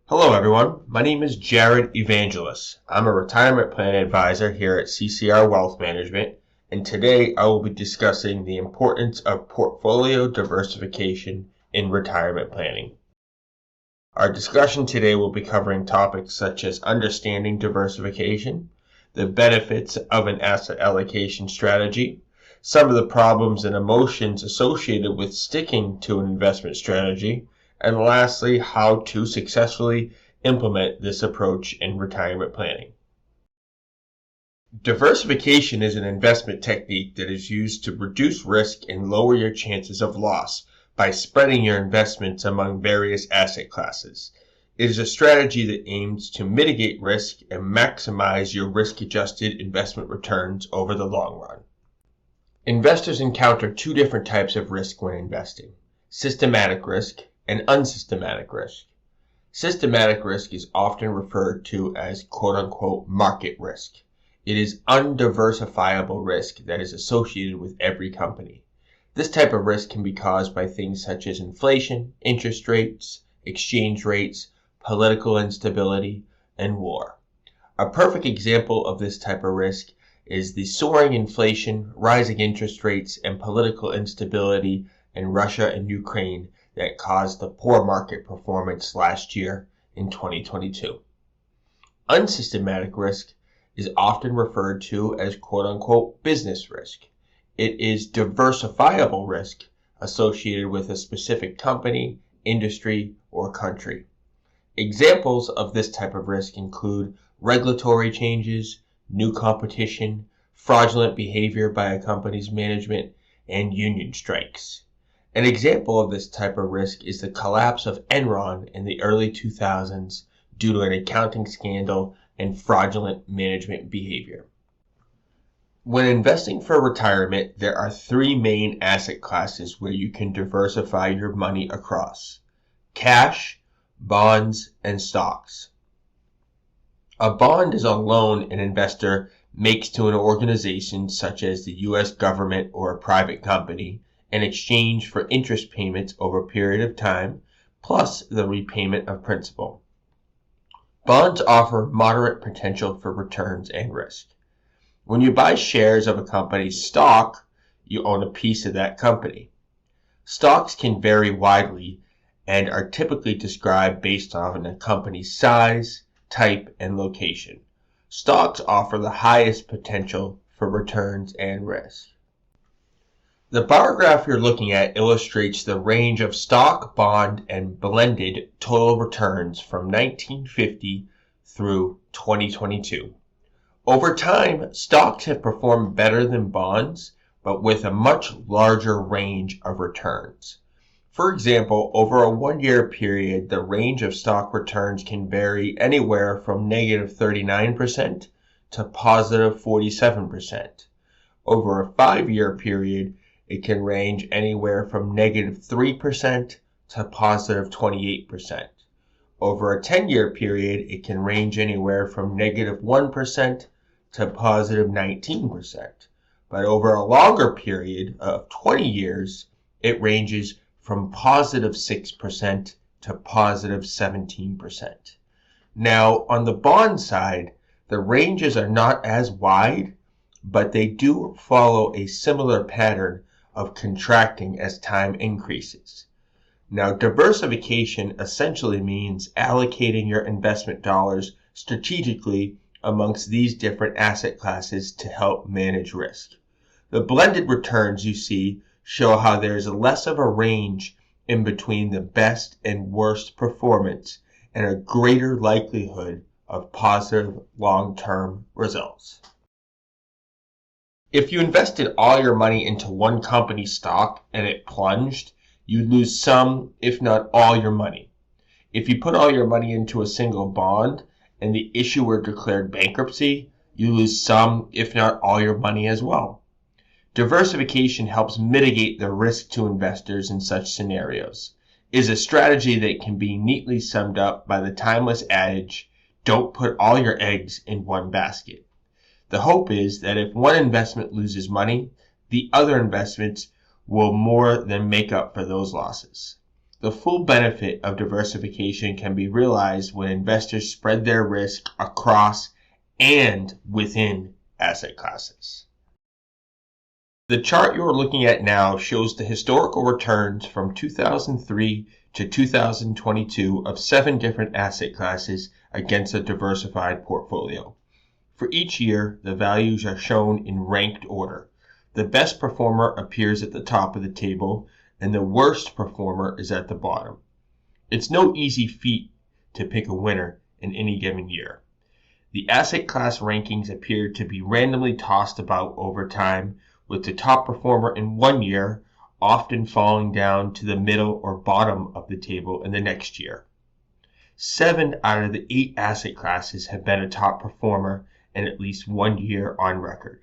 Hello everyone, my name is Jared Evangelous. I'm a retirement plan advisor here at CCR Wealth Management, and today I will be discussing the importance of portfolio diversification in retirement planning. Our discussion today will be covering topics such as understanding diversification, the benefits of an asset allocation strategy, some of the problems and emotions associated with sticking to an investment strategy, and lastly, how to successfully implement this approach in retirement planning. Diversification is an investment technique that is used to reduce risk and lower your chances of loss by spreading your investments among various asset classes. It is a strategy that aims to mitigate risk and maximize your risk-adjusted investment returns over the long run. Investors encounter two different types of risk when investing: systematic risk and unsystematic risk. Systematic risk is often referred to as quote-unquote market risk. It is undiversifiable risk that is associated with every company. This type of risk can be caused by things such as inflation, interest rates, exchange rates, political instability, and war. A perfect example of this type of risk is the soaring inflation, rising interest rates, and political instability in Russia and Ukraine that caused the poor market performance last year in 2022. Unsystematic risk is often referred to as quote-unquote business risk. It is diversifiable risk associated with a specific company, industry, or country. Examples of this type of risk include regulatory changes, new competition, fraudulent behavior by a company's management, and union strikes. An example of this type of risk is the collapse of Enron in the early 2000s due to an accounting scandal and fraudulent management behavior. When investing for retirement, there are three main asset classes where you can diversify your money across: cash, bonds, and stocks. A bond is a loan an investor makes to an organization such as the U.S. government or a private company in exchange for interest payments over a period of time, plus the repayment of principal. Bonds offer moderate potential for returns and risk. When you buy shares of a company's stock, you own a piece of that company. Stocks can vary widely and are typically described based on a company's size, type, and location. Stocks offer the highest potential for returns and risk. The bar graph you're looking at illustrates the range of stock, bond, and blended total returns from 1950 through 2022. Over time, stocks have performed better than bonds, but with a much larger range of returns. For example, over a one-year period, the range of stock returns can vary anywhere from negative 39% to positive 47%. Over a 5-year period, it can range anywhere from negative 3% to positive 28%. Over a 10-year period, it can range anywhere from negative 1% to positive 19%. But over a longer period of 20 years, it ranges from positive 6% to positive 17%. Now, on the bond side, the ranges are not as wide, but they do follow a similar pattern of contracting as time increases. Now, diversification essentially means allocating your investment dollars strategically amongst these different asset classes to help manage risk. The blended returns you see show how there is less of a range in between the best and worst performance and a greater likelihood of positive long-term results. If you invested all your money into one company's stock and it plunged, you'd lose some, if not all, your money. If you put all your money into a single bond and the issuer declared bankruptcy, you lose some, if not all, your money as well. Diversification helps mitigate the risk to investors in such scenarios. It is a strategy that can be neatly summed up by the timeless adage, "Don't put all your eggs in one basket." The hope is that if one investment loses money, the other investments will more than make up for those losses. The full benefit of diversification can be realized when investors spread their risk across and within asset classes. The chart you're looking at now shows the historical returns from 2003 to 2022 of 7 different asset classes against a diversified portfolio. For each year, the values are shown in ranked order. The best performer appears at the top of the table, and the worst performer is at the bottom. It's no easy feat to pick a winner in any given year. The asset class rankings appear to be randomly tossed about over time, with the top performer in one year often falling down to the middle or bottom of the table in the next year. 7 out of the 8 asset classes have been a top performer in at least 1 year on record.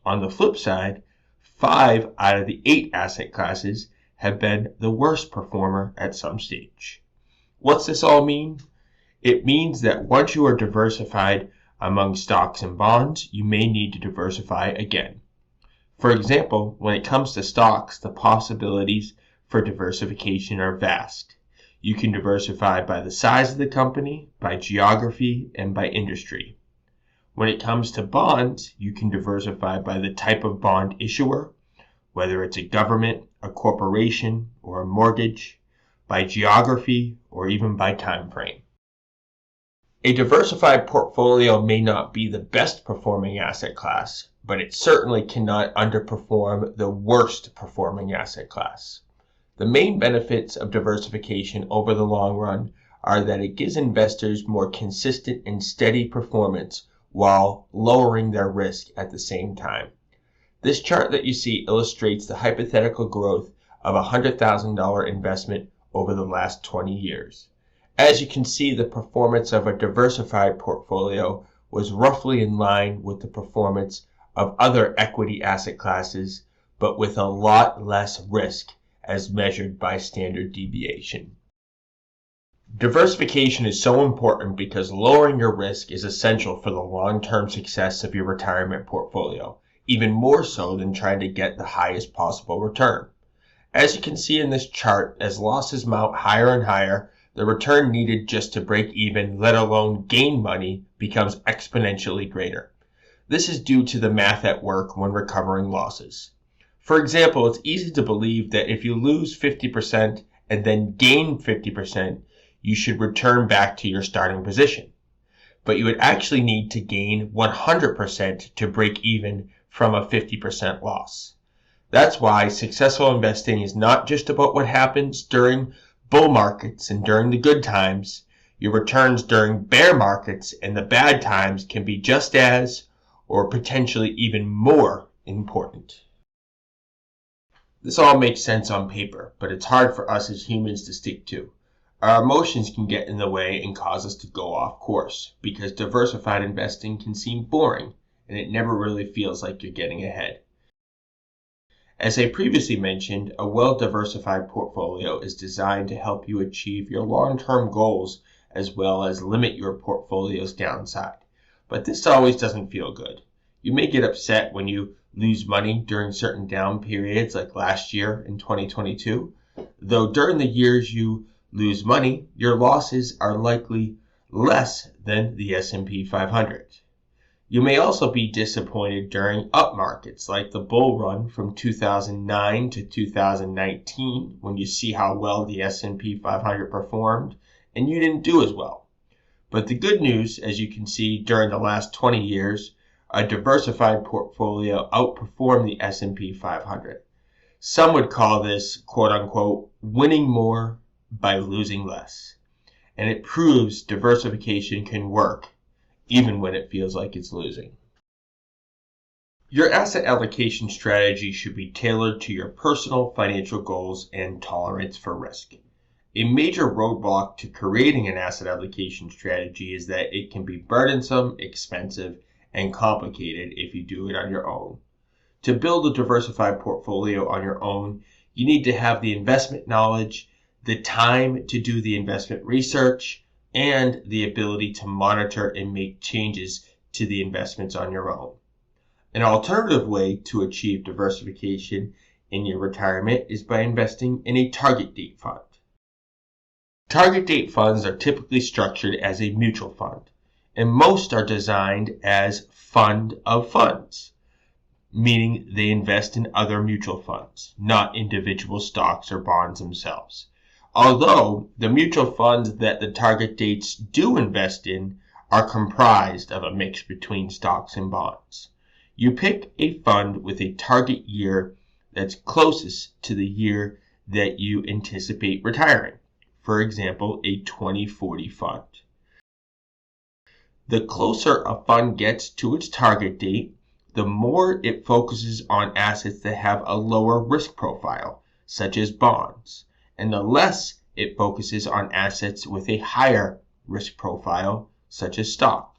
On the flip side, 5 out of the 8 asset classes have been the worst performer at some stage. What's this all mean? It means that once you are diversified among stocks and bonds, you may need to diversify again. For example, when it comes to stocks, the possibilities for diversification are vast. You can diversify by the size of the company, by geography, and by industry. When it comes to bonds, you can diversify by the type of bond issuer, whether it's a government, a corporation, or a mortgage, by geography, or even by time frame. A diversified portfolio may not be the best performing asset class, but it certainly cannot underperform the worst performing asset class. The main benefits of diversification over the long run are that it gives investors more consistent and steady performance while lowering their risk at the same time. This chart that you see illustrates the hypothetical growth of a $100,000 investment over the last 20 years. As you can see, the performance of a diversified portfolio was roughly in line with the performance of other equity asset classes, but with a lot less risk as measured by standard deviation. Diversification is so important because lowering your risk is essential for the long-term success of your retirement portfolio, even more so than trying to get the highest possible return. As you can see in this chart, as losses mount higher and higher, the return needed just to break even, let alone gain money, becomes exponentially greater. This is due to the math at work when recovering losses. For example, it's easy to believe that if you lose 50% and then gain 50%, you should return back to your starting position. But you would actually need to gain 100% to break even from a 50% loss. That's why successful investing is not just about what happens during bull markets and during the good times. Your returns during bear markets and the bad times can be just as, or potentially even more, important. This all makes sense on paper, but it's hard for us as humans to stick to. Our emotions can get in the way and cause us to go off course, because diversified investing can seem boring, and it never really feels like you're getting ahead. As I previously mentioned, a well-diversified portfolio is designed to help you achieve your long-term goals as well as limit your portfolio's downside. But this always doesn't feel good. You may get upset when you lose money during certain down periods like last year in 2022, though during the years you lose money, your losses are likely less than the S&P 500. You may also be disappointed during up markets like the bull run from 2009 to 2019 when you see how well the S&P 500 performed and you didn't do as well. But the good news, as you can see during the last 20 years, a diversified portfolio outperformed the S&P 500. Some would call this, quote unquote, winning more by losing less. And it proves diversification can work even when it feels like it's losing. Your asset allocation strategy should be tailored to your personal financial goals and tolerance for risk. A major roadblock to creating an asset allocation strategy is that it can be burdensome, expensive, and complicated if you do it on your own. To build a diversified portfolio on your own, you need to have the investment knowledge, the time to do the investment research, and the ability to monitor and make changes to the investments on your own. An alternative way to achieve diversification in your retirement is by investing in a target date fund. Target date funds are typically structured as a mutual fund, and most are designed as fund of funds, meaning they invest in other mutual funds, not individual stocks or bonds themselves. Although the mutual funds that the target dates do invest in are comprised of a mix between stocks and bonds. You pick a fund with a target year that's closest to the year that you anticipate retiring. For example, a 2040 fund. The closer a fund gets to its target date, the more it focuses on assets that have a lower risk profile, such as bonds, and the less it focuses on assets with a higher risk profile, such as stock.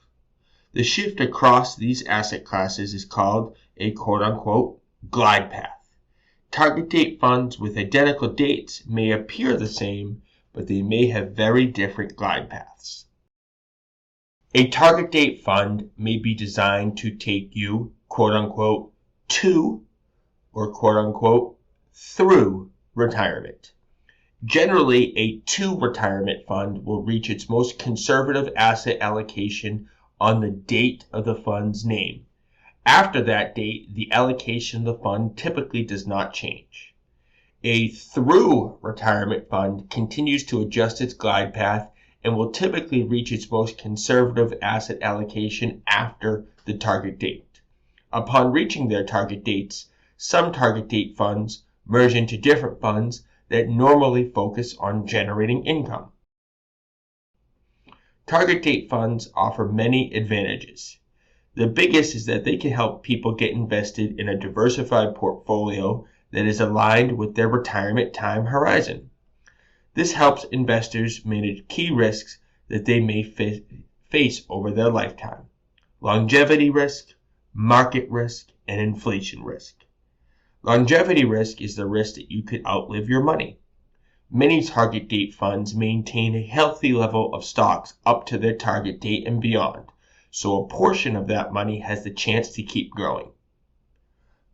The shift across these asset classes is called a quote-unquote glide path. Target date funds with identical dates may appear the same, but they may have very different glide paths. A target date fund may be designed to take you, quote-unquote, to or quote-unquote through retirement. Generally, a to retirement fund will reach its most conservative asset allocation on the date of the fund's name. After that date, the allocation of the fund typically does not change. A through retirement fund continues to adjust its glide path and will typically reach its most conservative asset allocation after the target date. Upon reaching their target dates, some target date funds merge into different funds that normally focus on generating income. Target date funds offer many advantages. The biggest is that they can help people get invested in a diversified portfolio that is aligned with their retirement time horizon. This helps investors manage key risks that they may face over their lifetime: longevity risk, market risk, and inflation risk. Longevity risk is the risk that you could outlive your money. Many target date funds maintain a healthy level of stocks up to their target date and beyond, so a portion of that money has the chance to keep growing.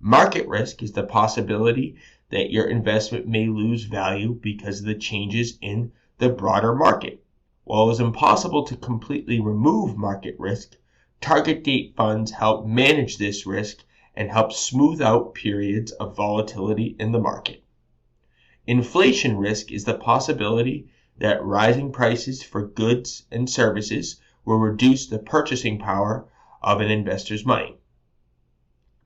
Market risk is the possibility that your investment may lose value because of the changes in the broader market. While it is impossible to completely remove market risk, target date funds help manage this risk and help smooth out periods of volatility in the market. Inflation risk is the possibility that rising prices for goods and services will reduce the purchasing power of an investor's money.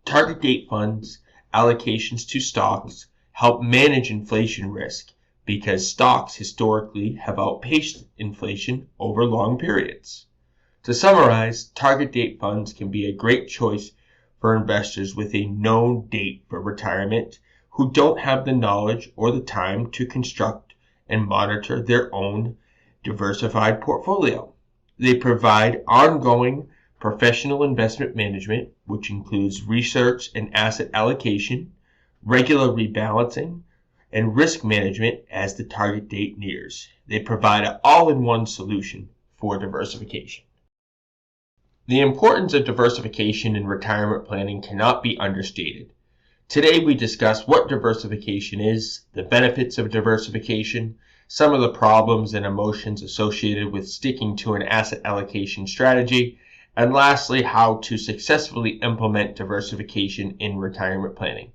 Target date funds allocations to stocks help manage inflation risk because stocks historically have outpaced inflation over long periods. To summarize, target date funds can be a great choice for investors with a known date for retirement who don't have the knowledge or the time to construct and monitor their own diversified portfolio. They provide ongoing professional investment management, which includes research and asset allocation, regular rebalancing, and risk management as the target date nears. They provide an all-in-one solution for diversification. The importance of diversification in retirement planning cannot be understated. Today we discuss what diversification is, the benefits of diversification, some of the problems and emotions associated with sticking to an asset allocation strategy, and lastly, how to successfully implement diversification in retirement planning.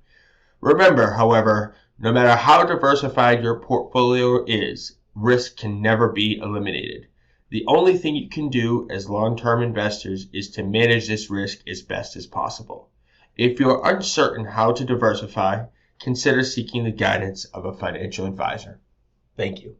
Remember, however, no matter how diversified your portfolio is, risk can never be eliminated. The only thing you can do as long-term investors is to manage this risk as best as possible. If you are uncertain how to diversify, consider seeking the guidance of a financial advisor. Thank you.